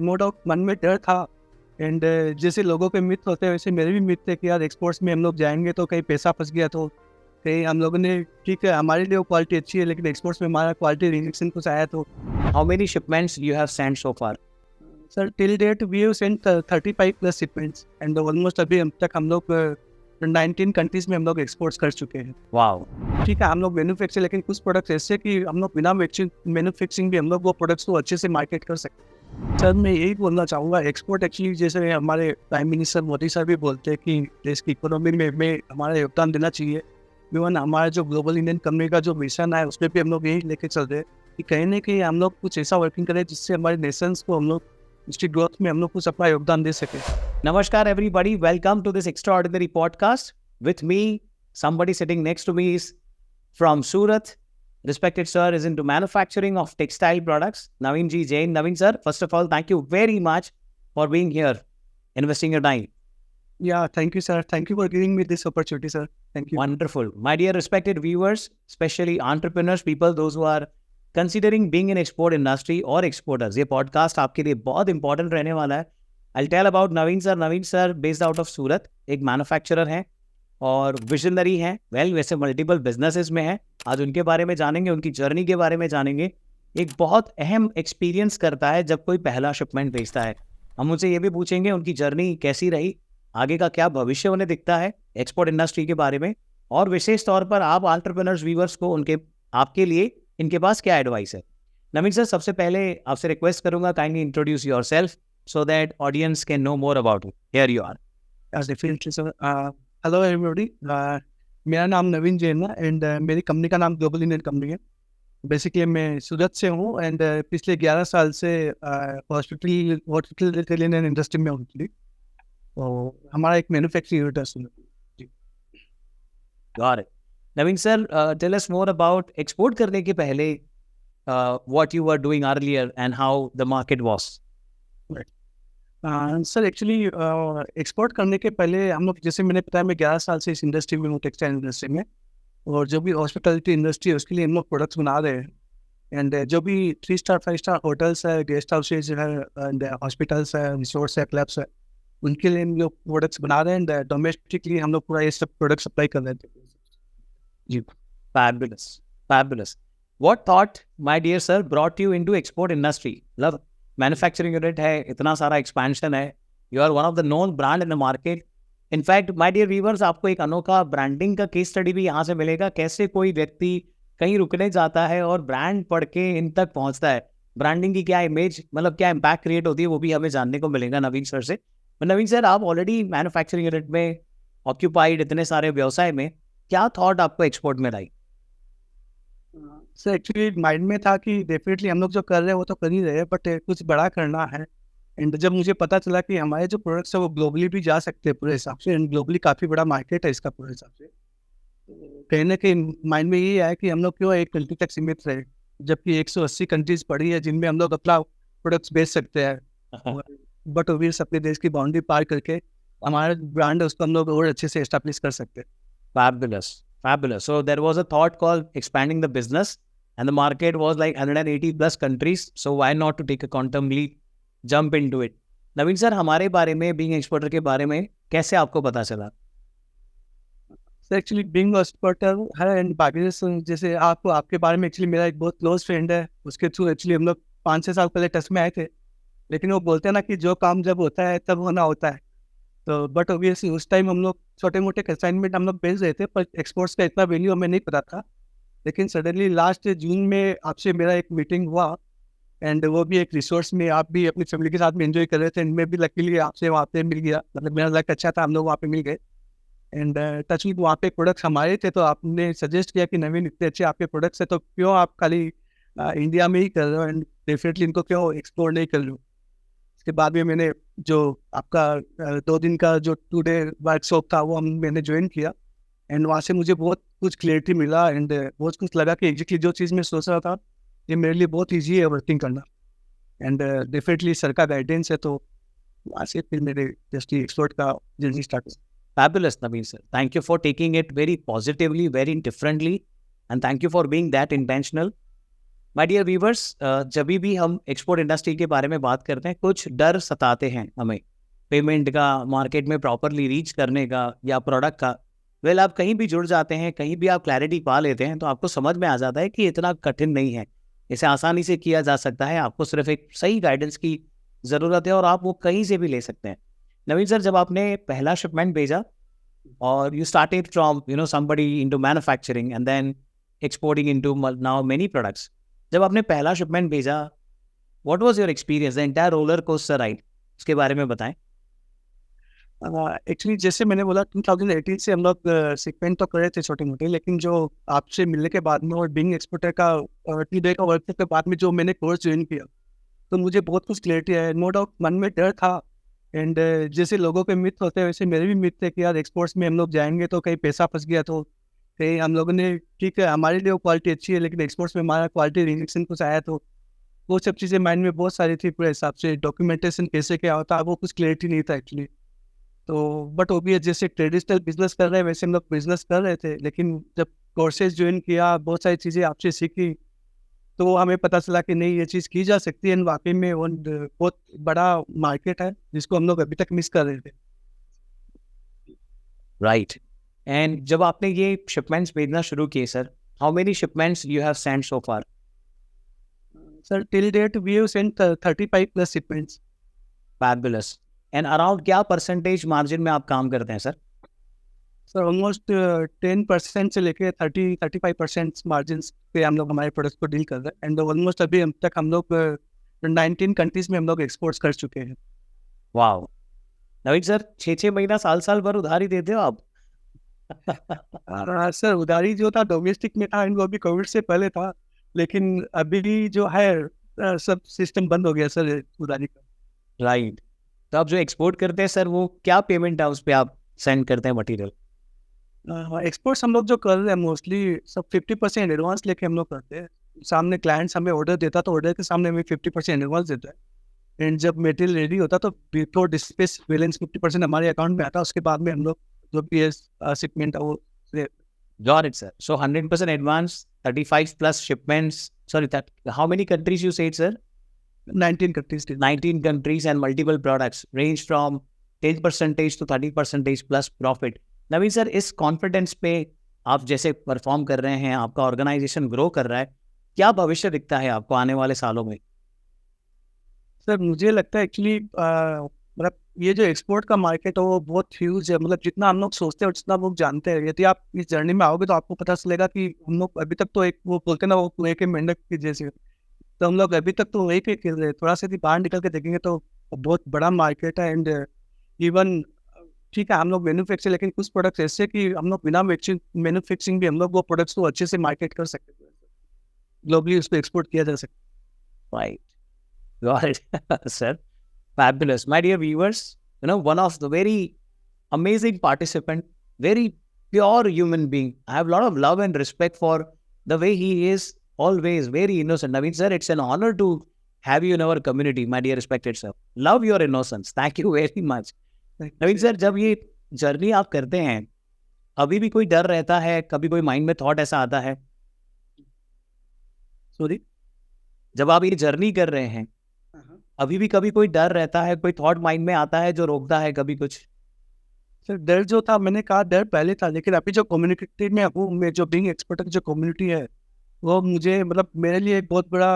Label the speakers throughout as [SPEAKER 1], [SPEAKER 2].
[SPEAKER 1] No doubt मन में डर था। एंड जैसे लोगों के मिथ होते हैं वैसे मेरे भी मिथ थे कि यार एक्सपोर्ट्स में हम लोग जाएंगे तो कहीं पैसा फंस गया तो कहीं हम लोगों ने ठीक है हमारे लिए वो क्वालिटी अच्छी है लेकिन एक्सपोर्ट्स में हमारा क्वालिटी रिजेक्शन कुछ आया तो
[SPEAKER 2] How many shipments you have sent so far?
[SPEAKER 1] Sir till date we have sent 35 plus shipments and almost अभी हम तक हम लोग 19 कंट्रीज में हम लोग एक्सपोर्ट्स कर चुके हैं।
[SPEAKER 2] Wow.
[SPEAKER 1] ठीक है हम लोग मैन्युफैक्चर लेकिन कुछ प्रोडक्ट्स ऐसे कि हम लोग बिना मैन्युफैक्चरिंग भी हम लोग वो प्रोडक्ट्स को अच्छे से मार्केट कर सकते हैं। सर मैं यही बोलना चाहूँगा एक्सपोर्ट एक्चुअली जैसे हमारे प्राइम मिनिस्टर मोदी सर भी बोलते हैं कि देश की इकोनॉमी में हमारा योगदान देना चाहिए। इवन हमारा जो ग्लोबल इंडियन कंपनी का जो मिशन है उसमें भी हम लोग यही लेके चल रहे हैं कि कहीं ना कहीं हम लोग कुछ ऐसा वर्किंग करें जिससे हमारे नेशंस को हम लोग इसकी ग्रोथ में हम लोग कुछ अपना योगदान दे सके।
[SPEAKER 2] Namaskar, everybody. Welcome to this extraordinary podcast. With me, somebody sitting next to me is from Surat. Respected sir is into manufacturing of textile products. Naveen G. Jain. Naveen sir, first of all, thank you very much for being here, investing your time.
[SPEAKER 1] Yeah, thank you, sir. Thank you for giving me this opportunity, sir. Thank you.
[SPEAKER 2] Wonderful. My dear respected viewers, especially entrepreneurs, people, those who are considering being in export industry or exporters, ये podcast आपके लिए बहुत important रहने वाला है. I'll tell about Naveen sir. Naveen sir based out of Surat, एक manufacturer हैं और विजनरी हैं. वैसे मल्टीपल बिजनेसेस में हैं. आज उनके बारे में जानेंगे, उनकी जर्नी के बारे में जानेंगे. एक बहुत अहम एक्सपीरियंस करता है जब कोई पहला शिपमेंट भेजता है. हम उनसे ये भी पूछेंगे उनकी जर्नी कैसी रही, आगे का क्या भविष्य उन्हें दिखता है एक्सपोर्ट इंडस्ट्री के बारे में, और विशेष तौर पर आप एंटरप्रेन्योर्स व्यूअर्स को आपके लिए इनके पास क्या एडवाइस है. नवीन सर, सबसे पहले आपसे रिक्वेस्ट करूंगा, kindly introduce yourself so that audience can know more about you. Here you are.
[SPEAKER 1] Definitely, sir. Hello, everybody. मेरा नाम नवीन जैन है एंड मेरी कंपनी का नाम ग्लोबल इंडियन कंपनी है. बेसिकली मैं सूरत से हूँ एंड पिछले 11 साल से हॉस्पिटल रिटेल एंड इंडस्ट्री में हूँ. तो हमारा एक मैन्युफैक्चरिंग यूनिट है सूरत.
[SPEAKER 2] Got it. Naveen sir, tell us more about export करने के पहले what you were doing earlier and how the market was.
[SPEAKER 1] Sir actually export करने के पहले हम लोग जैसे मैंने बताया मैं 11 साल से इस इंडस्ट्री में हूँ, टेक्सटाइल इंडस्ट्री में, और जो भी हॉस्पिटलिटी इंडस्ट्री है उसके लिए हम लोग प्रोडक्ट्स बना रहे हैं. एंड जो भी 3 स्टार 5 स्टार होटल्स है, गेस्ट हाउसेज है एंड हॉस्पिटल्स है, रिसोर्ट्स है, क्लब्स है, उनके लिए हम लोग प्रोडक्ट्स बना रहे हैं. एंड डोमेस्टिकली हम लोग पूरा ये सब प्रोडक्ट सप्लाई कर रहे थे.
[SPEAKER 2] जी, fabulous, fabulous. What thought, my dear sir, brought you into export industry? Love manufacturing unit है, इतना सारा एक्सपेंशन है, you are one of the known brand in the market. In fact my dear viewers, आपको एक अनोखा ब्रांडिंग का case study भी यहाँ से मिलेगा. कैसे कोई व्यक्ति कहीं रुकने जाता है और ब्रांड पढ़ के इन तक पहुँचता है, ब्रांडिंग की क्या इमेज, मतलब क्या इम्पैक्ट क्रिएट होती है, वो भी हमें जानने को मिलेगा नवीन सर से. नवीन सर, आप ऑलरेडी मैन्युफैक्चरिंग यूनिट में ऑक्यूपाइड, इतने सारे व्यवसाय में, क्या थॉट आपको एक्सपोर्ट में लाई?
[SPEAKER 1] सर एक्चुअली माइंड में था कि डेफिनेटली हम लोग जो कर रहे हैं वो तो कर ही रहे हैं बट कुछ बड़ा करना है. एंड जब मुझे पता चला कि हमारे जो प्रोडक्ट्स है वो ग्लोबली भी जा सकते हैं पूरे हिसाब से, एंड ग्लोबली काफ़ी बड़ा मार्केट है इसका पूरे हिसाब से, कहीं ना कहीं माइंड में ये आया कि हम लोग क्यों एक कंट्री तक सीमित रहे जबकि 180 कंट्रीज पड़ी है जिनमें हम लोग अपना प्रोडक्ट्स बेच सकते हैं. बट ओबियस अपने देश की बाउंड्री पार करके हमारा ब्रांड है उसको हम लोग और अच्छे से एस्टेब्लिश कर सकते हैं.
[SPEAKER 2] Fabulous, fabulous. So there was a thought called expanding the business, and the market was like 180 plus countries. So why not to take a quantum leap, jump into it? Naveen sir, हमारे बारे में, being exporter के बारे में कैसे आपको पता चला?
[SPEAKER 1] सर एक्चुअली बीइंग एक्सपोर्टर है एंड बाकी जैसे आपको आपके बारे में एक्चुअली मेरा एक बहुत क्लोज फ्रेंड है, उसके थ्रू एक्चुअली हम लोग 5-6 साल पहले टच में आए थे. लेकिन वो बोलते हैं ना कि जो काम जब होता है तब होना होता है. तो बट ऑब्वियसली उस टाइम हम लोग छोटे मोटे असाइनमेंट हम लोग भेज रहे थे पर एक्सपोर्ट्स का इतना वैल्यू हमें नहीं पता था. लेकिन सडनली लास्ट जून में आपसे मेरा एक मीटिंग हुआ एंड वो भी एक रिसोर्स में, आप भी अपनी फैमिली के साथ में एंजॉय कर रहे थे, इनमें भी लकीली आपसे वहाँ पे मिल गया. मतलब मेरा लक अच्छा था, हम लोग वहाँ पे मिल गए. एंड टच विद वहाँ पे प्रोडक्ट्स हमारे थे तो आपने सजेस्ट किया कि नवीन इतने अच्छे आपके प्रोडक्ट्स है तो क्यों आप खाली इंडिया में ही कर रहे हो एंड डेफिनेटली इनको क्यों एक्सप्लोर नहीं कर रहे हो. इसके बाद में मैंने जो आपका 2 दिन का जो 2 डे वर्कशॉप था वो मैंने ज्वाइन किया एंड वहाँ से मुझे बहुत कुछ क्लियरिटी मिला एंड बहुत कुछ लगा कि एग्जैक्टली जो चीज़ मैं सोच रहा था ये मेरे लिए बहुत ईजी है वर्किंग करना. एंड डेफिनेटली सर का गाइडेंस है तो वहाँ से फिर मेरे जस्ट एक्सपोर्ट का जर्नी स्टार्ट हुआ.
[SPEAKER 2] Fabulous, Naveen sir. Thank you for taking it very positively, very differently, and thank you for being that intentional. My dear viewers, जब भी हम एक्सपोर्ट इंडस्ट्री के बारे में बात करते हैं, कुछ डर सताते हैं हमें, पेमेंट का, मार्केट में प्रॉपरली रीच करने का, या प्रोडक्ट का। वेल, आप कहीं भी जुड़ जाते हैं, कहीं भी आप क्लैरिटी पा लेते हैं, तो आपको समझ में आ जाता है कि इतना कठिन नहीं है, इसे आसानी से किया जा सकता है। आपको सिर्फ एक सही गाइडेंस की ज़रूरत है और आप वो कहीं से भी ले सकते हैं। नवीन सर, जब आपने पहला शिपमेंट भेजा और you started from somebody into manufacturing and then exporting into now many products, जब आपने पहला शिपमेंट भेजा, what was your experience, the entire roller coaster ride, उसके बारे में बताएं।
[SPEAKER 1] एक्चुअली जैसे मैंने बोला 2018 से हम लोग शिपमेंट तो कर रहे थे छोटे मोटे, लेकिन जो आपसे मिलने के बाद में और बिंग एक्सपोर्टर का 2 डे का वर्कशॉप के बाद में जो मैंने कोर्स ज्वाइन किया, तो मुझे बहुत कुछ क्लैरिटी है। नो डाउट मन में डर था, एंड जैसे लोगों के मिथ होते हैं वैसे मेरे भी मिथ थे कि यार एक्सपोर्ट्स में हम लोग जाएंगे तो कहीं पैसा फंस गया, तो कहीं हम लोगों ने, ठीक है हमारे लिए वो क्वालिटी अच्छी है लेकिन एक्सपोर्ट्स में हमारा क्वालिटी रिजेक्शन कुछ आया, तो वो सब चीज़ें माइंड में बहुत सारी थी। पूरे हिसाब से डॉक्यूमेंटेशन कैसे क्या होता है वो कुछ क्लैरिटी नहीं था एक्चुअली। तो बट वो भी जैसे ट्रेडिशनल बिजनेस कर रहे हैं वैसे हम लोग बिजनेस कर रहे थे, लेकिन जब कोर्सेज ज्वाइन किया, बहुत सारी चीज़ें आपसे सीखी, तो वो हमें पता चला कि नहीं ये चीज़ की जा सकती है, एंड वाकई में वो बहुत बड़ा मार्केट है जिसको हम लोग अभी तक मिस कर रहे थे।
[SPEAKER 2] राइट। एंड जब आपने ये शिपमेंट्स भेजना शुरू किए sir, how many shipments you have send so far?
[SPEAKER 1] Sir till date we have sent 35 plus shipments.
[SPEAKER 2] Fabulous. And around क्या परसेंटेज मार्जिन में आप काम करते हैं सर?
[SPEAKER 1] सर ऑलमोस्ट 10% से लेके 30-35% मार्जिन पे हम लोग हमारे प्रोडक्ट्स को डील कर रहे हैं, एंड ऑलमोस्ट अभी अब तक हम लोग 19 कंट्रीज में हम लोग एक्सपोर्ट्स कर चुके हैं।
[SPEAKER 2] वाओ। नवीन सर, 6-6 महीना, साल भर उधारी देते हो आप?
[SPEAKER 1] सर उधारी जो था डोमेस्टिक में था, एंड वो अभी कोविड से पहले था, लेकिन अभी जो है सब सिस्टम बंद हो गया सर उधारी का।
[SPEAKER 2] राइट। तो आप जो एक्सपोर्ट करते हैं सर, वो क्या पेमेंट है उस पे आप सेंड करते हैं मटेरियल?
[SPEAKER 1] एक्सपोर्ट्स हम लोग जो कर रहे हैं मोस्टली सब 50% एडवांस लेके हम लोग करते हैं। सामने क्लाइंट्स हमें ऑर्डर देता तो ऑर्डर के सामने हमें 50% एडवांस देता है, एंड जब मटेरियल रेडी होता तो बिफोर डिस्पैच बैलेंस 50% हमारे अकाउंट में आता है। उसके बाद में हम लोग जो भी शिपमेंट है वो
[SPEAKER 2] Got it, sir. So 100% advance, 35 plus shipments. Sorry, that how many countries you said, sir?
[SPEAKER 1] 19 countries
[SPEAKER 2] 19 countries and multiple products range from 10% to 30% plus profit. Naveen sir, इस कॉन्फिडेंस पे आप जैसे परफॉर्म कर रहे हैं, आपका ऑर्गेनाइजेशन ग्रो कर रहा है, क्या भविष्य दिखता है आपको आने वाले सालों में?
[SPEAKER 1] सर मुझे लगता है एक्चुअली मतलब ये जो एक्सपोर्ट का मार्केट है वो बहुत ह्यूज है। मतलब जितना हम लोग सोचते हैं और जितना लोग जानते हैं, यदि आप इस जर्नी में आओगे तो आपको पता चलेगा कि हम लोग अभी तक तो एक वो बोलते हैं ना वो कुएं के मेंढक की जैसे, तो हम लोग अभी तक तो वही पे खेल रहे हैं। थोड़ा सा यदि बाहर निकल के देखेंगे तो बहुत बड़ा मार्केट है, एंड इवन ठीक है हम लोग मैन्युफैक्चर, लेकिन कुछ प्रोडक्ट्स ऐसे कि हम लोग बिना मैन्युफैक्चरिंग भी हम लोग वो प्रोडक्ट्स को अच्छे से मार्केट कर सकते हैं, ग्लोबली उसको एक्सपोर्ट किया जा सकता
[SPEAKER 2] Right. Got it, sir. Fabulous. My dear viewers, one of the very amazing participant, very pure human being. I have a lot of love and respect for the way he is, always very innocent. Naveen sir, it's an honor to have you in our community, my dear respected sir. Love your innocence. Thank you very much.
[SPEAKER 1] है।
[SPEAKER 2] नवीन sir, जब ये journey आप करते हैं, अभी भी कोई डर रहता है? कभी कोई माइंड में थॉट ऐसा आता है?
[SPEAKER 1] सॉरी,
[SPEAKER 2] जब आप ये जर्नी कर रहे हैं, अभी भी कभी कोई डर रहता है, कोई थॉट माइंड में आता है जो रोकता है कभी कुछ?
[SPEAKER 1] सर डर जो था, मैंने कहा डर पहले था, लेकिन अभी जो कम्युनिटी में हूँ मैं, जो बिंग एक्सपर्ट की जो कम्युनिटी है वो मुझे मतलब मेरे लिए एक बहुत बड़ा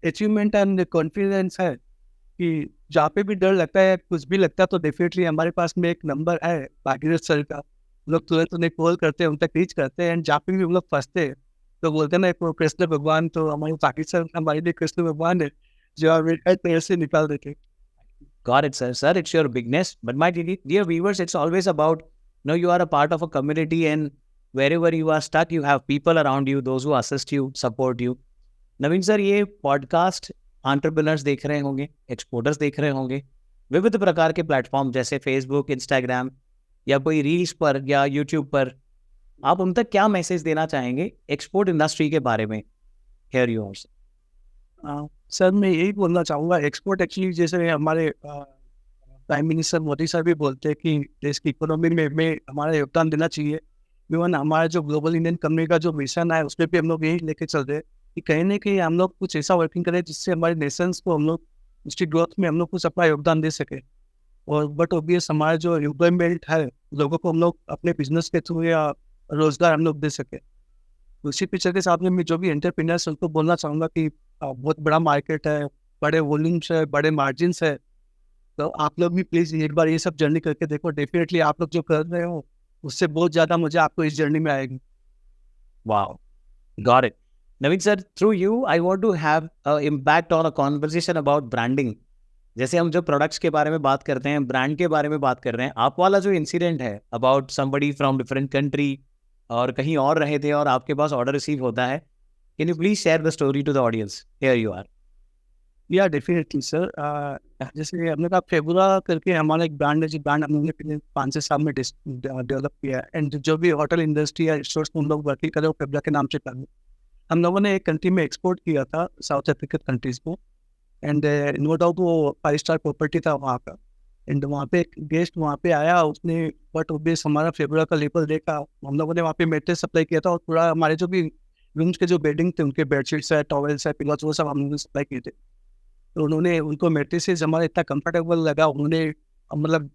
[SPEAKER 1] अचीवमेंट एंड कॉन्फिडेंस है कि जहाँ पे भी डर लगता है, कुछ भी लगता है, तो डेफिनेटली हमारे पास में एक नंबर है भागीरथ सर का। हम लोग तुरंत उन्हें कॉल करते हैं, उन तक रीच करते हैं, एंड जहाँ पे भी हम लोग फंसते हैं तो बोलते हैं ना वो कृष्ण भगवान, तो हमारे भागीरथ सर हमारे लिए कृष्ण भगवान है जो हमें हर तरह से निकाल देते हैं।
[SPEAKER 2] Got it, sir. Sir, it's your bigness. But my dear viewers, it's always about, you are a part of a community, and wherever you are stuck, you have people around you, those who assist you, support you. Naveen sir, ये podcast entrepreneurs देख रहे होंगे, exporters देख रहे होंगे, विविध प्रकार के प्लेटफॉर्म जैसे फेसबुक, इंस्टाग्राम, या कोई रील्स पर या यूट्यूब पर, आप उन तक क्या मैसेज देना चाहेंगे एक्सपोर्ट इंडस्ट्री के बारे में? Here you are.
[SPEAKER 1] सर मैं यही बोलना चाहूँगा, एक्सपोर्ट एक्चुअली जैसे हमारे प्राइम मिनिस्टर मोदी सर भी बोलते हैं कि देश की इकोनॉमी में हमारा योगदान देना चाहिए। इवन हमारा जो ग्लोबल इंडियन कंपनी का जो मिशन है उसमें भी हम लोग यही लेके चल रहे हैं कि कहीं ना कहीं हम लोग कुछ ऐसा वर्किंग करें जिससे हमारे नेशंस को हम लोग उसकी ग्रोथ में हम लोग कुछ अपना योगदान दे सके। और बट ऑब्वियस हमारा जो एम्प्लॉयमेंट है, लोगों को हम लोग अपने बिजनेस के थ्रू या रोजगार हम लोग दे सके। उसी पिक्चर के साथ में मैं जो भी एंटरप्रेन्योर्स उनको बोलना चाहूँगा कि बहुत बड़ा मार्केट है, बड़े वॉल्यूम्स है, बड़े मार्जिन्स है, तो आप लोग भी प्लीज़ एक बार ये सब जर्नी करके देखो। डेफिनेटली आप लोग जो कर रहे हो उससे बहुत ज़्यादा मजा आपको इस जर्नी में आएगी।
[SPEAKER 2] Wow, got it. Naveen sir, through you, I want to have an impact on a conversation about branding. जैसे हम जो प्रोडक्ट्स के बारे में बात करते हैं, ब्रांड के बारे में बात कर रहे हैं, आप वाला जो इंसिडेंट है about somebody from different country और कहीं और रहे थे और आपके पास ऑर्डर रिसीव होता है, can you please share the story to the audience? Here you are.
[SPEAKER 1] Yeah definitely sir, जैसे हमने कहा फेबुरा करके हमारा एक ब्रांड है, जो ब्रांड हमने पिछले 5 से 7 में डेवलप किया है। एंड जो भी होटल इंडस्ट्री या रिसोर्स हम लोग वर्किंग कर रहे हो फेबुरा के नाम से कर रहे हैं। हम लोगों ने एक कंट्री में एक्सपोर्ट किया था, साउथ अफ्रीकन कंट्रीज को। एंड नो डाउट वो 5 स्टार प्रॉपर्टी था वहाँ का। एंड वहाँ पे एक गेस्ट वहाँ पे आया, उसने बट ऑब्वियस हमारा फेबुरा का लेबल देखा। हम लोगों ने वहाँ पे मेट्रेस सप्लाई किया था और पूरा हमारे जो भी रूम्स के जो बेडिंग थे, उनके बेडशीट्स है, टॉवेल्स है, पिलोस, वो सब हम लोगों ने सप्लाई किए थे। तो उन्होंने उनको मेट्रेसेस हमारा इतना कंफर्टेबल लगा, उन्होंने मतलब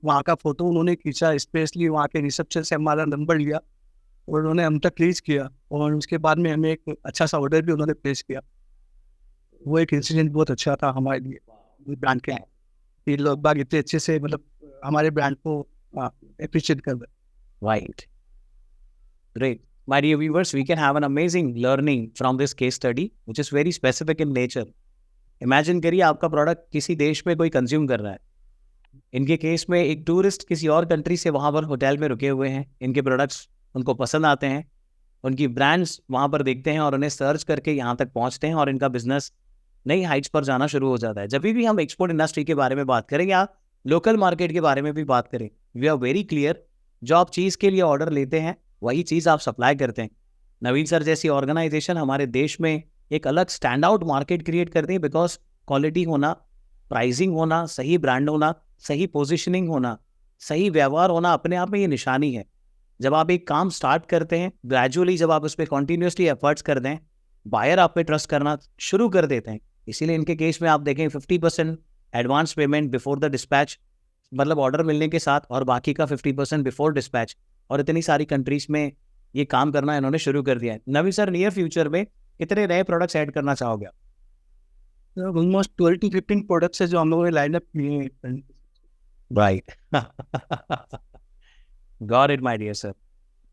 [SPEAKER 1] वहाँ का फोटो उन्होंने खींचा, स्पेशली वहाँ के रिसेप्शन से हमारा नंबर लिया और उन्होंने हम तक रीच किया। और उसके बाद में हमें एक अच्छा सा ऑर्डर भी उन्होंने प्लेस किया। वो एक इंसिडेंट बहुत अच्छा था हमारे लिए ब्रांड के, कि लोग बाग इतने अच्छे से मतलब हमारे ब्रांड को अप्रिशिएट कर रहे।
[SPEAKER 2] Right. Great. My dear viewers, we can have an amazing learning from this case study, which is very specific in nature. Imagine करिए आपका प्रोडक्ट किसी देश में कोई कंज्यूम कर रहा है। इनके केस में एक टूरिस्ट किसी और कंट्री से वहाँ पर होटल में रुके हुए हैं, इनके प्रोडक्ट्स उनको पसंद आते हैं, उनकी ब्रांड्स वहाँ पर देखते हैं और उन्हें सर्च करके यहाँ तक पहुँचते हैं और इनका बिजनेस नई हाइट्स पर जाना शुरू हो जाता है। जब भी हम एक्सपोर्ट इंडस्ट्री के बारे में बात करें या लोकल मार्केट के बारे में भी बात करें, वी आर वेरी क्लियर, जो आप चीज़ के लिए ऑर्डर लेते हैं वही चीज़ आप सप्लाई करते हैं। नवीन सर जैसी ऑर्गेनाइजेशन हमारे देश में एक अलग स्टैंड आउट मार्केट क्रिएट करती है, बिकॉज क्वालिटी होना, प्राइसिंग होना, सही ब्रांड होना, सही पोजिशनिंग होना, सही व्यवहार होना अपने आप में ये निशानी है। जब आप एक काम स्टार्ट करते हैं, ग्रेजुअली जब आप उस पर कॉन्टीन्यूसली एफर्ट्स करते हैं, बायर आप पे ट्रस्ट करना शुरू कर देते हैं। इसीलिए इनके केस में आप देखें 50% advance payment before the dispatch, मतलब ऑर्डर मिलने के साथ, और बाकी का 50% बिफोर डिस्पैच। और इतनी सारी कंट्रीज में ये काम करना इन्होंने शुरू कर दिया है। नवीन सर, नियर फ्यूचर में कितने नए प्रोडक्ट्स ऐड करना चाहोगे?
[SPEAKER 1] ऑलमोस्ट 12 to 15 प्रोडक्ट्स है जो हम लोगों ने लाइन अप किए हैं।
[SPEAKER 2] Right. Got it, my dear sir.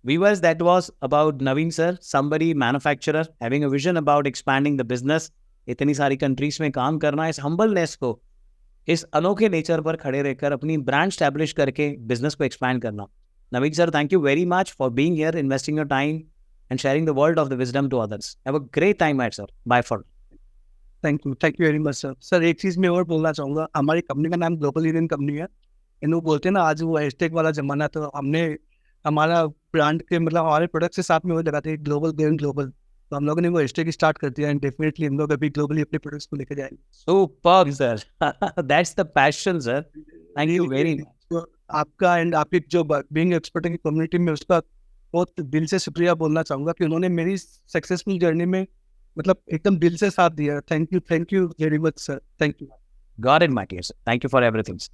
[SPEAKER 2] Viewers, that was about Naveen sir, somebody manufacturer having a vision about expanding the business. इतनी सारी कंट्रीज में काम करना, इस हम्बलनेस को, इस अनोखे नेचर पर खड़े रहकर अपनी ब्रांड स्टैब्लिश करके बिजनेस को एक्सपैंड करना। Naveen sir, thank you very much for being here, investing your time and sharing the world of the wisdom to others. Have a great time at sir. Bye for.
[SPEAKER 1] Thank you very much sir. Sir एक चीज़ मैं और बोलना चाहूँगा, हमारी company का नाम global Indian company है। इन वो बोलते हैं ना आज वो हैशटैग वाला जमाना, तो हमने हमारा ब्रांड के मतलब हमारे प्रोडक्ट के साथ में वो लगाते हैं ग्लोबल गेम ग्लोबल, तो हम लोगों ने वो हैशटैग स्टार्ट कर दिया। एंड डेफिनेटली हम लोग अभी ग्लोबली अपने प्रोडक्ट्स को लेकर जाएंगे।
[SPEAKER 2] Superb sir, that's the passion sir. Thank you very much.
[SPEAKER 1] तो आपका एंड आपकी जो बीइंग एक्सपर्ट की कम्युनिटी में, उसका बहुत दिल से शुक्रिया बोलना चाहूँगा कि उन्होंने मेरी सक्सेसफुल जर्नी में मतलब एकदम दिल से साथ दिया। Thank you very much sir. Thank you.
[SPEAKER 2] Got it, my dear sir. Thank you for everything, sir.